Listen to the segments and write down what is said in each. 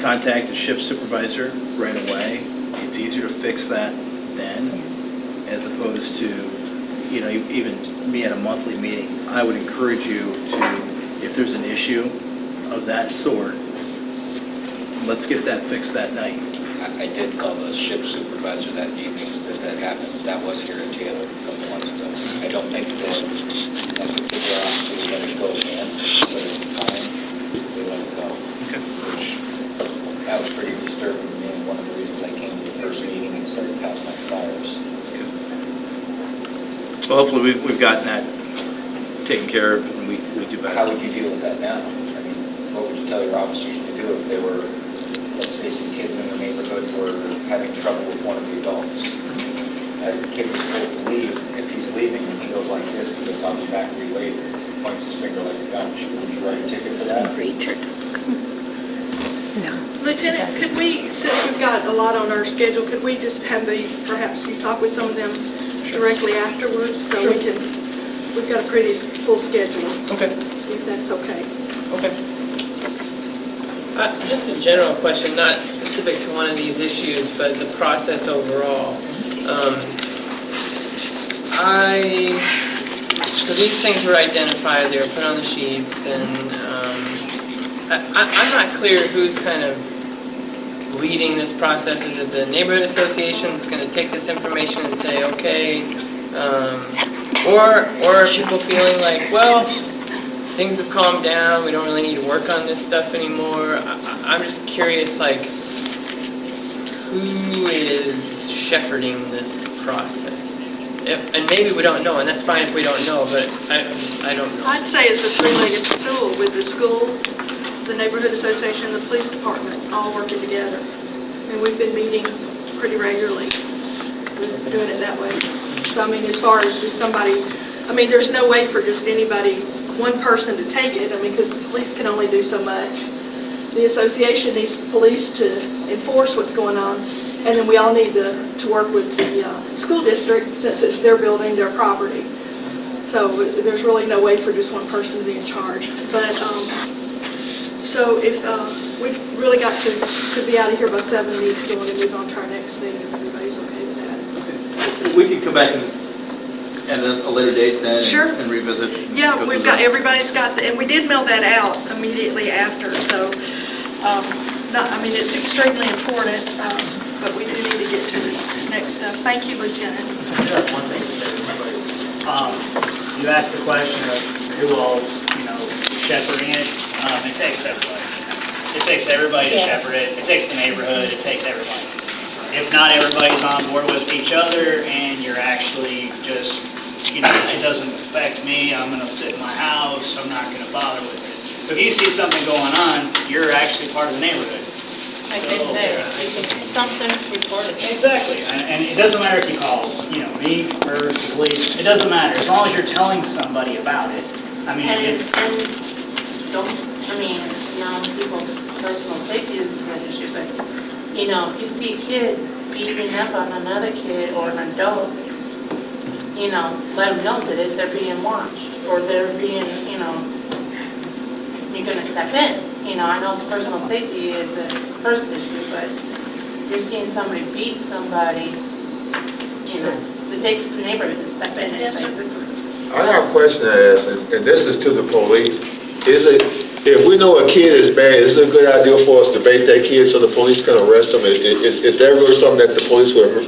contact the shift supervisor right away. It's easier to fix that then, as opposed to, you know, even me at a monthly meeting. I would encourage you to, if there's an issue of that sort, let's get that fixed that night. I did call the shift supervisor that evening that happened. That was here in Taylor a couple months ago. I don't think they wants to figure out who let it go again, but at the time, they let it go. Okay. Which, that was pretty disturbing to me, and one of the reasons I came to the first meeting and started passing out flyers. Okay. Well, hopefully we've gotten that taken care of, and we do better. How would you deal with that now? I mean, what would you tell your officers to do if they were, let's say, some kids in the neighborhood were having trouble with one of the adults? As the kid was supposed to leave, if he's leaving and he goes like this, he goes, I'll be back for you later, points his finger like a gun, would you write a ticket for that? No. Lieutenant, could we, since we've got a lot on our schedule, could we just have perhaps you talk with some of them directly afterwards, so we can, we've got a pretty full schedule. Okay. If that's okay. Okay. Just a general question, not specific to one of these issues, but the process overall. So these things were identified, they were put on the sheets, and I'm not clear who's kind of leading this process. Is it the neighborhood association that's going to take this information and say, okay, or are people feeling like, well, things have calmed down, we don't really need to work on this stuff anymore? I'm just curious, like, who is shepherding this process? And maybe we don't know, and that's fine if we don't know, but I don't know. I'd say it's a three-legged stool with the school, the neighborhood association, and the police department all working together. And we've been meeting pretty regularly, doing it that way. So, I mean, as far as just somebody, I mean, there's no way for just anybody, one person to take it, I mean, because the police can only do so much. The association needs police to enforce what's going on, and then we all need to work with the school district, since it's their building, their property. So there's really no way for just one person to be in charge. But, so if we've really got to be out of here by 7 and need to go on and move on to our next meeting, if everybody's okay with that. Okay. We can come back at a later date then Sure. and revisit. Yeah, we've got, everybody's got, and we did mail that out immediately after, so, I mean, it's extremely important, but we do need to get to this next stuff. Thank you, Lieutenant. Yeah, one thing to say, you asked the question of who all's, shepherding it. It takes everybody. It takes everybody to shepherd it. It takes the neighborhood. It takes everybody. If not everybody's on board with each other and you're actually just, it doesn't affect me, I'm going to sit in my house, I'm not going to bother with it. So if you see something going on, you're actually part of the neighborhood. Like they say, something reported. Exactly, and it doesn't matter if you call, me or the police, it doesn't matter, as long as you're telling somebody about it. I mean, People's personal safety is an issue, but, if you see a kid beating up on another kid or an adult, let them know that they're being watched, or they're being, you're going to step in. I know personal safety is the first issue, but you're seeing somebody beat somebody, it takes the neighborhood to step in and say, this is... I have a question to ask, and this is to the police. If we know a kid is bad, is it a good idea for us to bait that kid so the police can arrest him? Is that really something that the police would,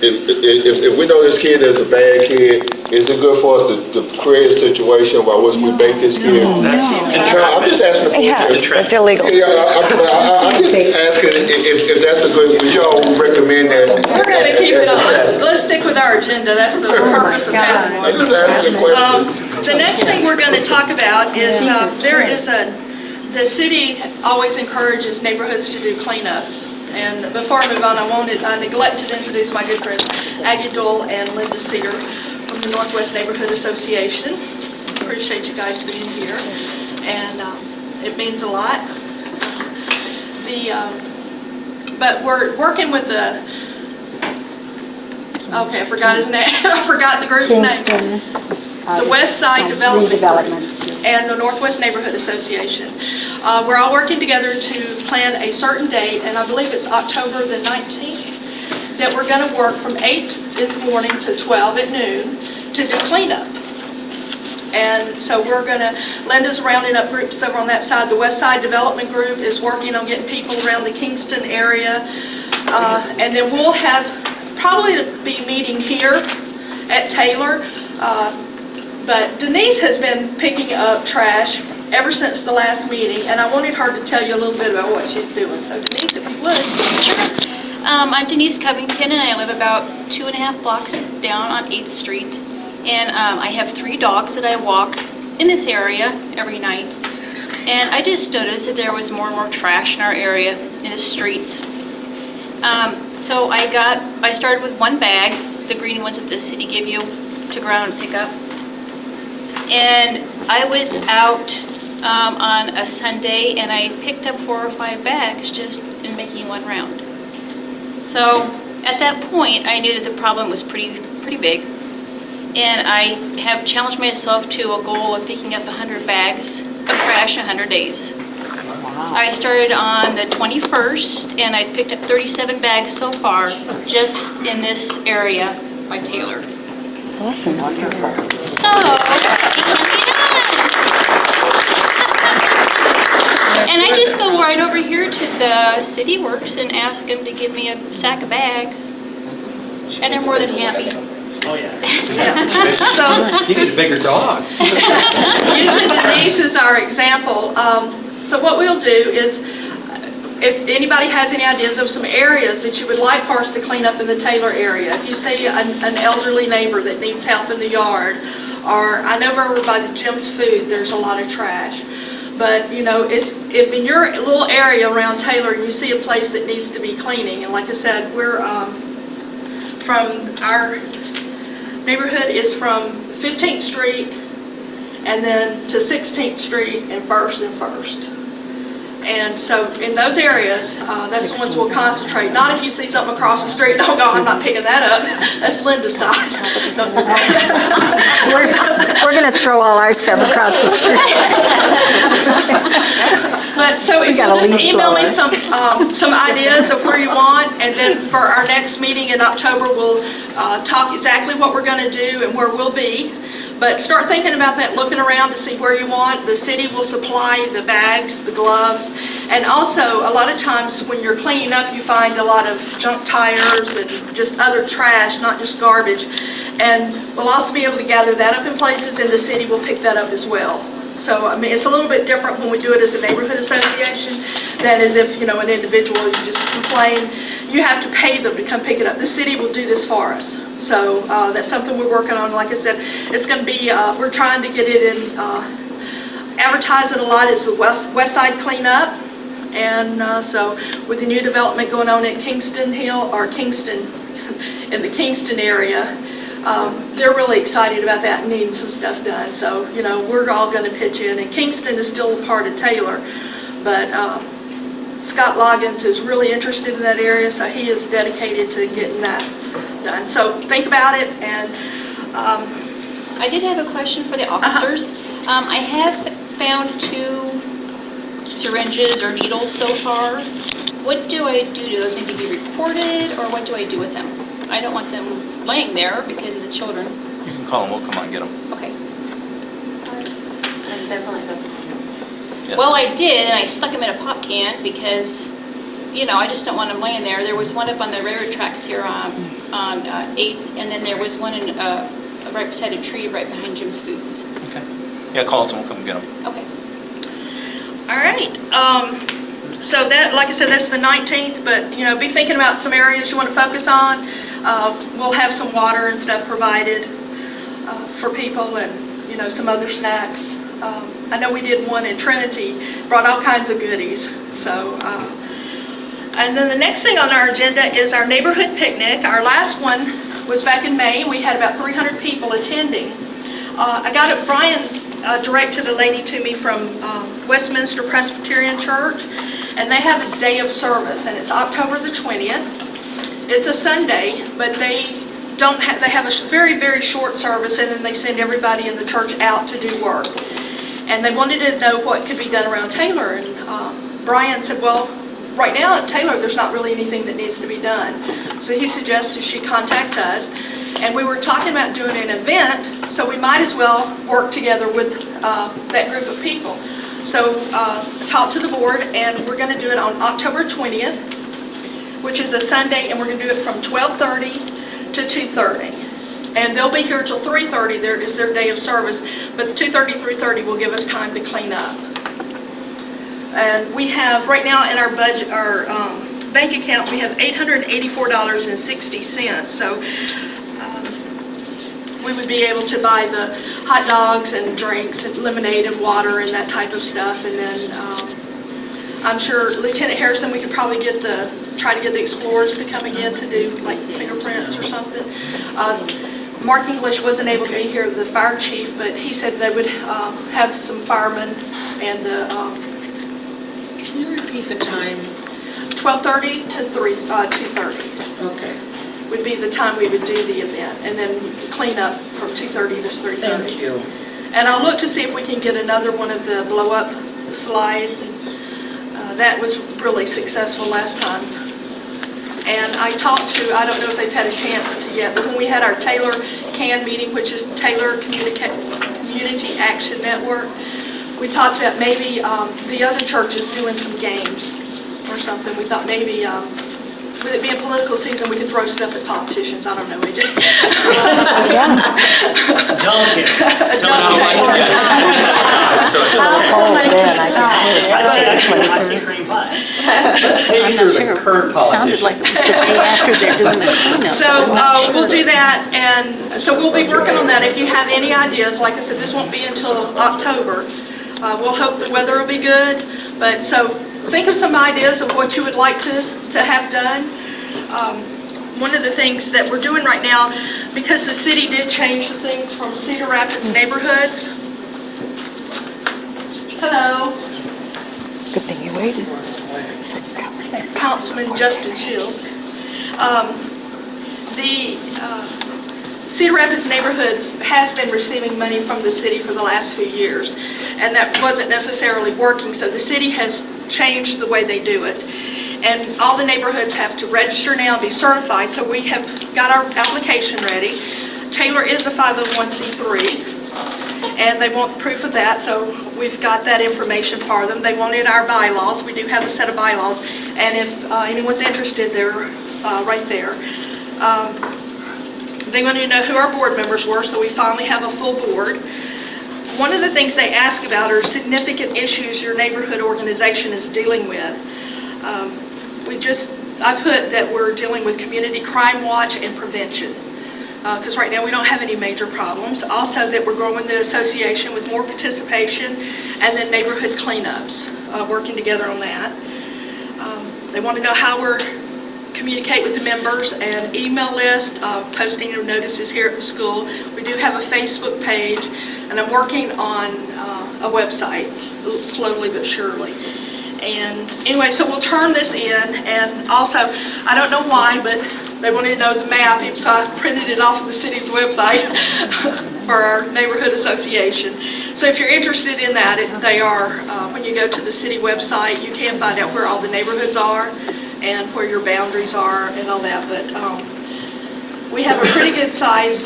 if we know this kid is a bad kid, is it good for us to create a situation by which we bait this kid? I'm just asking the police. It's illegal. Yeah, I'm just asking if that's a good, would y'all recommend that? We're going to keep it on. Let's stick with our agenda. That's the purpose of having I'm one. just asking a question. The next thing we're going to talk about is the city always encourages neighborhoods to do cleanups. And before I move on, I neglected to introduce my good friends Aggie Dole and Linda Cedar from the Northwest Neighborhood Association. Appreciate you guys being here, and it means a lot. But we're working with I forgot his name. I forgot the group's name. The West Side Development and the Northwest Neighborhood Association We're all working together to plan a certain date, and I believe it's October the 19th, that we're going to work from 8 in the morning to 12 at noon to do cleanup. And so we're going to, Linda's rounding up groups over on that side. The West Side Development Group is working on getting people around the Kingston area. And then we'll have, probably be meeting here at Taylor. But Denise has been picking up trash ever since the last meeting, and I wanted her to tell you a little bit about what she's doing. So Denise, if you would. Sure. I'm Denise Covington, and I live about 2.5 blocks down on 8th Street. And I have 3 dogs that I walk in this area every night. And I just noticed that there was more and more trash in our area, in the streets. So I started with 1 bag, the green ones that the city give you to go around and pick up. And I was out on a Sunday, and I picked up 4 or 5 bags just in making 1 round. So at that point, I knew that the problem was pretty big. And I have challenged myself to a goal of picking up 100 bags of trash in 100 days. Wow. I started on the 21st, and I picked up 37 bags so far, just in this area by Taylor. Awesome. Wonderful. And I just go right over here to the City Works and ask them to give me a sack of bags, and they're more than happy. Oh, yeah. So, You need a bigger dog. using Denise as our example, so what we'll do is, if anybody has any ideas of some areas that you would like for us to clean up in the Taylor area, if you see an elderly neighbor that needs help in the yard, or I know over by the Jim's Food, there's a lot of trash. But, you know, if in your little area around Taylor you see a place that needs to be cleaning, and like I said, we're from our neighborhood is from 15th Street and then to 16th Street and 1st and 1st. And so in those areas, that's the ones we'll concentrate. Not if you see something across the street, oh, God, I'm not picking that up. That's Linda's side. We're going to throw all our stuff across the street. But so if you just email me some ideas of where you want, and then for our next meeting in October, we'll talk exactly what we're going to do and where we'll be. But start thinking about that, looking around to see where you want. The city will supply the bags, the gloves, and also a lot of times when you're cleaning up, you find a lot of junk tires and just other trash, not just garbage. And we'll also be able to gather that up in places, and the city will pick that up as well. So, I mean, it's a little bit different when we do it as a neighborhood association than as if, you know, an individual, you just complain. You have to pay them to come pick it up. The city will do this for us. So that's something we're working on. Like I said, it's going to be, we're trying to get it in, advertise it a lot. It's the West Side Cleanup. And so with the new development going on at Kingston Hill, or Kingston, in the Kingston area, they're really excited about that and needing some stuff done. So, you know, we're all going to pitch in. And Kingston is still a part of Taylor, but Scott Loggins is really interested in that area, so he is dedicated to getting that done. So think about it. And I did have a question for the officers. I have found 2 syringes or needles so far. What do I do? Do those need to be reported, or what do I do with them? I don't want them laying there because of the children. You can call them, we'll come out and get them. Okay. That's definitely something. Yes. Well, I did, and I stuck them in a pop can because, you know, I just don't want them laying there. There was one up on the railroad tracks here on 8th, and then there was one in right beside a tree right behind Jim's Food. Okay. Yeah, call us and we'll come get them. Okay. all right. So that, like I said, that's the 19th, but, you know, be thinking about some areas you want to focus on. We'll have some water and stuff provided for people, and, you know, some other snacks. I know we did one in Trinity, brought all kinds of goodies. So, and then the next thing on our agenda is our neighborhood picnic. Our last one was back in May, and we had about 300 people attending. I got it, Brian directed a lady to me from Westminster Presbyterian Church, and they have a day of service, and it's October the 20th. It's a Sunday, but they have a very, very short service, and then they send everybody in the church out to do work. And they wanted to know what could be done around Taylor, and Brian said, well, right now at Taylor, there's not really anything that needs to be done. So he suggested she contact us, and we were talking about doing an event, so we might as well work together with that group of people. So talk to the board, and we're going to do it on October 20th, which is a Sunday, and we're going to do it from 12:30 to 2:30. And they'll be here till 3:30, there is their day of service, but 2:30, 3:30 will give us time to clean up. And we have, right now in our budget, our bank account, we have $884.60, so we would be able to buy the hot dogs and drinks and lemonade and water and that type of stuff, and then I'm sure Lieutenant Harrison, we could probably try to get the explorers to come again to do like fingerprints or something. Mark English wasn't able to be here, the fire chief, but he said they would have some firemen and Can you repeat the time? 12:30 to 2:30 Okay. would be the time we would do the event, and then clean up from 2:30 to 3:30. Thank you. And I'll look to see if we can get another one of the blow-up slides. That was really successful last time. And I talked to, I don't know if they've had a chance yet, but when we had our Taylor CAN meeting, which is Taylor Community Action Network, we talked about maybe the other churches doing some games or something. We thought maybe, with it being political season, we could throw stuff at politicians. I don't know. We just. Sounded like after they're doing the cleanup. So we'll do that, and so we'll be working on that. If you have any ideas, like I said, this won't be until October. We'll hope the weather will be good, but so think of some ideas of what you would like to have done. One of the things that we're doing right now, because the city did change the things from Cedar Rapids neighborhoods. Hello. Good thing you waited. Councilman Justin Shields. The Cedar Rapids neighborhoods has been receiving money from the city for the last few years, and that wasn't necessarily working, so the city has changed the way they do it. And all the neighborhoods have to register now, be certified, so we have got our application ready. Taylor is a 501c3, and they want proof of that, so we've got that information for them. They wanted our bylaws. We do have a set of bylaws, and if anyone's interested, they're right there. They wanted to know who our board members were, so we finally have a full board. One of the things they ask about are significant issues your neighborhood organization is dealing with. I put that we're dealing with Community Crime Watch and prevention, because right now we don't have any major problems. Also that we're growing the association with more participation, and then neighborhood cleanups, working together on that. They want to know how we're communicate with the members, and email list, posting of notices here at the school. We do have a Facebook page, and I'm working on a website, slowly but surely. And anyway, so we'll turn this in, and also, I don't know why, but they wanted to know the map, so I printed it off of the city's website for our neighborhood association. So if you're interested in that, they are, when you go to the city website, you can find out where all the neighborhoods are and where your boundaries are and all that. But we have a pretty good size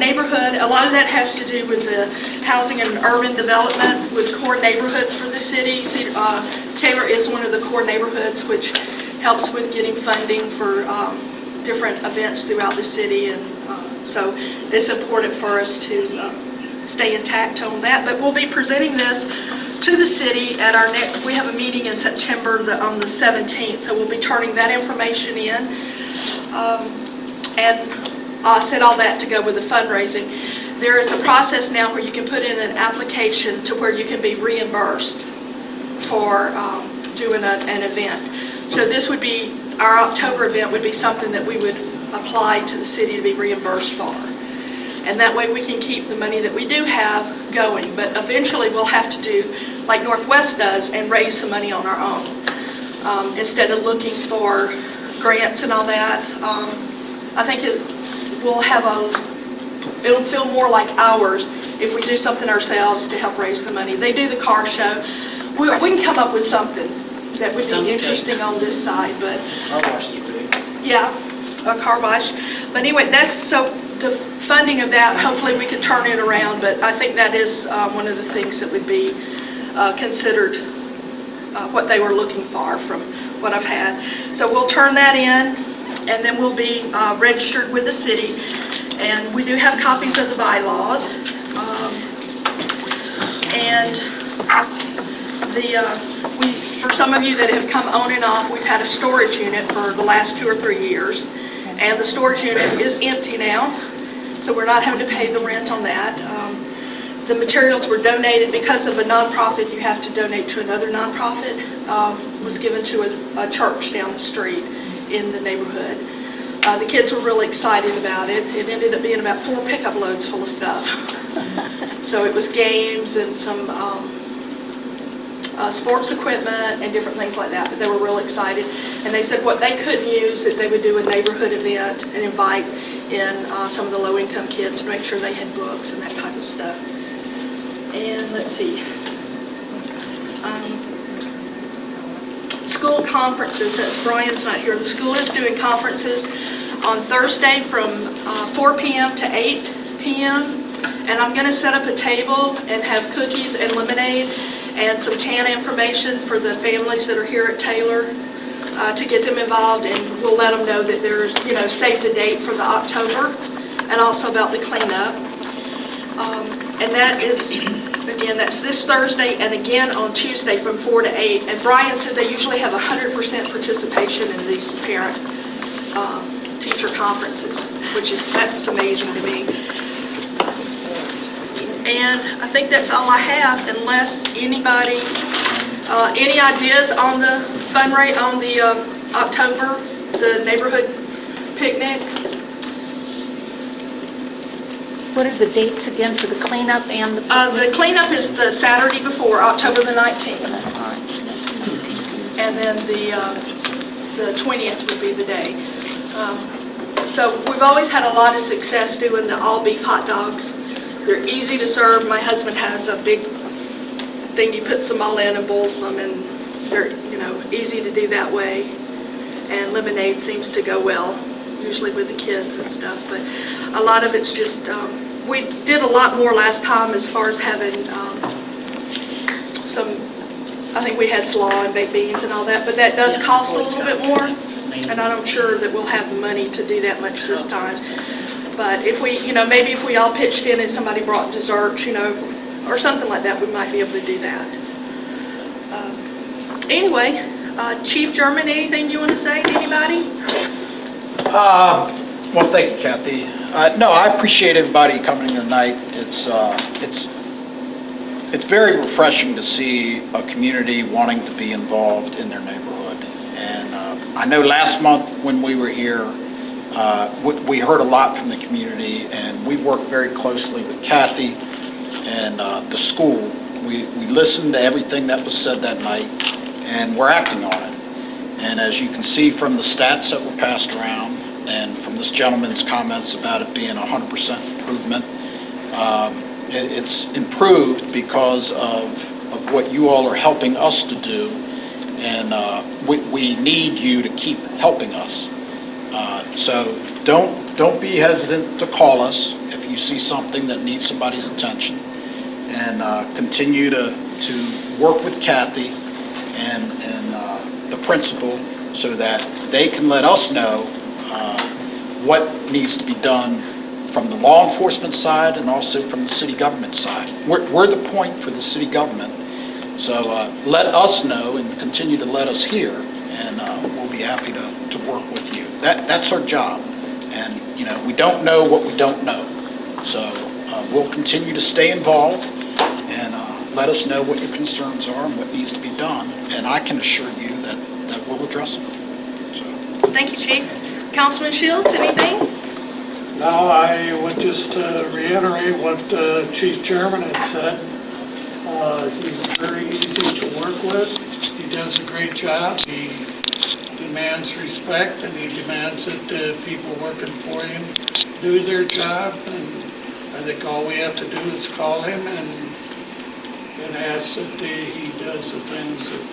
neighborhood. A lot of that has to do with the housing and urban development with core neighborhoods for the city. Taylor is one of the core neighborhoods, which helps with getting funding for different events throughout the city, and so it's important for us to stay intact on that. But we'll be presenting this to the city at our next, we have a meeting in September on the 17th, so we'll be turning that information in. And I said all that to go with the fundraising. There is a process now where you can put in an application to where you can be reimbursed for doing an event. So this would be, our October event would be something that we would apply to the city to be reimbursed for. And that way we can keep the money that we do have going. But eventually we'll have to do like Northwest does and raise some money on our own. Instead of looking for grants and all that. I think it'll feel more like ours if we do something ourselves to help raise the money. They do the car show. We can come up with something that would be interesting on this side, but, yeah, a car wash. But anyway, so the funding of that, hopefully we can turn it around, but I think that is one of the things that would be considered what they were looking for from what I've had. So we'll turn that in, and then we'll be registered with the city, and we do have copies of the bylaws. For some of you that have come on and off, we've had a storage unit for the last 2 or 3 years, and the storage unit is empty now, so we're not having to pay the rent on that. The materials were donated because of a nonprofit. You have to donate to another nonprofit. Was given to a church down the street in the neighborhood. The kids were really excited about it. It ended up being about 4 pickup loads full of stuff. So it was games and some sports equipment and different things like that, but they were real excited. And they said what they couldn't use, that they would do a neighborhood event and invite in some of the low-income kids to make sure they had books and that type of stuff. And let's see. School conferences, Brian's not here. The school is doing conferences on Thursday from 4 p.m. to 8 p.m. And I'm going to set up a table and have cookies and lemonade and some TANA information for the families that are here at Taylor to get them involved, and we'll let them know that there's, save the date for the October, and also about the cleanup. And that is, again, that's this Thursday and again on Tuesday from 4 to 8. And Brian said they usually have 100% participation in these parent-teacher conferences, that's amazing to me. And I think that's all I have, unless anybody, any ideas on the fundraiser, on the October, the neighborhood picnic? What are the dates again for the cleanup and the picnic? The cleanup is the Saturday before, October the 19th. And then the 20th would be the day. So we've always had a lot of success doing the all-beef hot dogs. They're easy to serve. My husband has a big thing he puts them all in and boils them, and they're, easy to do that way. And lemonade seems to go well, usually with the kids and stuff. But a lot of it's just, we did a lot more last time as far as having I think we had slaw and baked beans and all that, but that does cost a little bit more, and I'm not sure that we'll have the money to do that much this time. But if we, maybe if we all pitched in and somebody brought desserts, or something like that, we might be able to do that. Anyway, Chief German, anything you want to say to anybody? Well, thank you, Kathy. No, I appreciate everybody coming tonight. It's very refreshing to see a community wanting to be involved in their neighborhood. And I know last month when we were here, we heard a lot from the community, and we worked very closely with Kathy and the school. We listened to everything that was said that night, and we're acting on it. And as you can see from the stats that were passed around, and from this gentleman's comments about it being 100% improvement, it's improved because of what you all are helping us to do, and we need you to keep helping us. So don't be hesitant to call us if you see something that needs somebody's attention, and continue to work with Kathy and the principal so that they can let us know what needs to be done from the law enforcement side and also from the city government side. We're the point for the city government, so let us know and continue to let us hear, and we'll be happy to work with you. That's our job, and we don't know what we don't know, so we'll continue to stay involved and let us know what your concerns are and what needs to be done, and I can assure you that we'll address them. So. Thank you, Chief. Councilman Shields, anything? No, I would just reiterate what Chief Chairman had said. He's very easy to work with. He does a great job. He demands respect, and he demands that the people working for him do their job. And I think all we have to do is call him and ask that he does the things that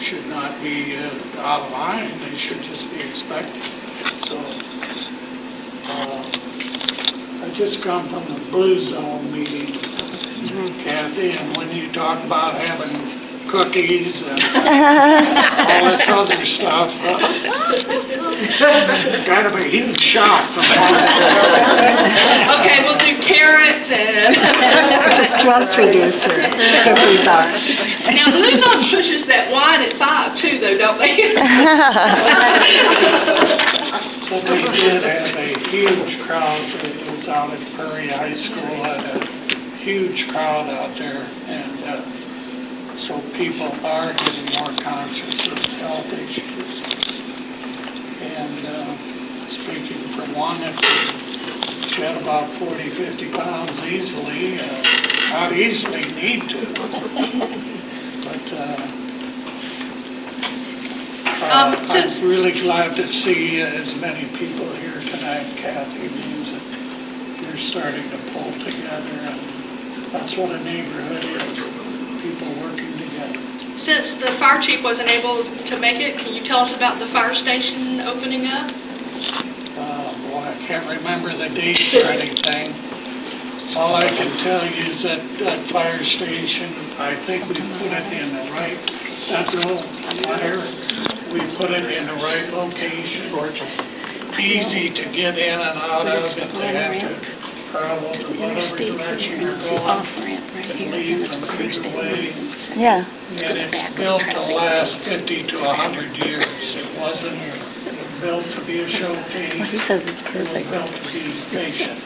should not be out of line, they should just be expected. So, I just come from the Blue Zone meeting, Kathy, and when you talk about having cookies and all this other stuff, kind of a huge shock from all of that. Okay, we'll do carrots and... Stress reducer, cookies are. Now, Blue Zone pushes that wine at 5 too, though, don't they? But we did have a huge crowd, it was out at Prairie High School, had a huge crowd out there, and so people are getting more conscious of health issues. And speaking for one, if you shed about 40, 50 pounds easily, not easily need to, but I'm really glad to see as many people here tonight, Kathy, means that you're starting to pull together, and that's what a neighborhood is, people working together. Since the fire chief wasn't able to make it, can you tell us about the fire station opening up? Boy, I can't remember the dates or anything. All I can tell you is that that fire station, I think we put it in the right, central fire. We put it in the right location. Easy to get in and out of if they have to travel to whatever direction you're going. And leave from either way. Yeah. And it's built to last 50 to 100 years. It wasn't built to be a showcase. He says it's It was perfect. built to be patient.